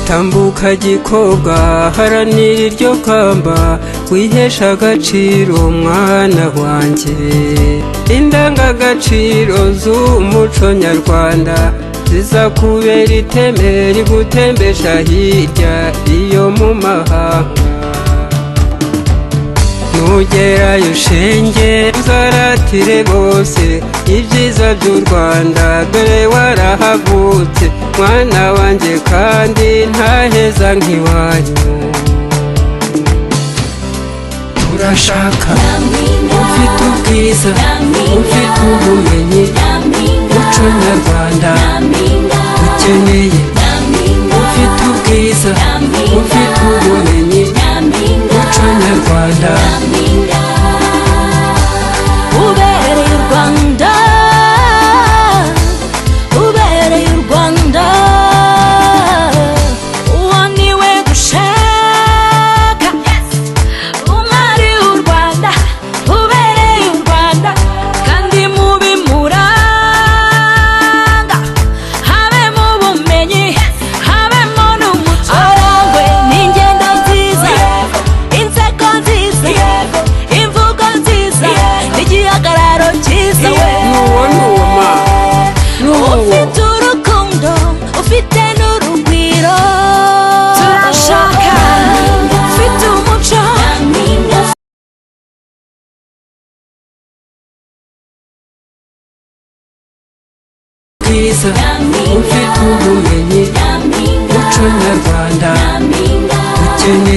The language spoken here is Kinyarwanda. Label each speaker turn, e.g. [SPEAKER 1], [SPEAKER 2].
[SPEAKER 1] Tambuka gikobwa haranira iryo kamba wihesha agaciro mwana wanjye indangagaciro z'umuco nyarwanda zizakubera iteme rigutembesha hirya iyo mu mahanga nugerayo shenge uzaratire bose ibyiza by'u Rwanda dore warahavutse mwana wanjye kandi ntaheza nk'iwanyu turashaka ufite ubwiza ufite ubumenyi umuco nyarwanda ukeneye ufite ubwiza ufite ubumenyi umuco nyarwanda
[SPEAKER 2] ubereye u Rwanda ubereye u Rwanda uwo niwe dushaka umwari w'u Rwanda ubereye u Rwanda kandi mu bimuranga habemo ubumenyi habemo n'umuco arangwe n'ingendo nziza inseko nziza imvugo nziza igihagararo cyiza we ufite urukundo ufite n'urugwiro turashaka ufite umuco
[SPEAKER 1] bwiza ufite ubumenyi umuco nyarwanda ukeneye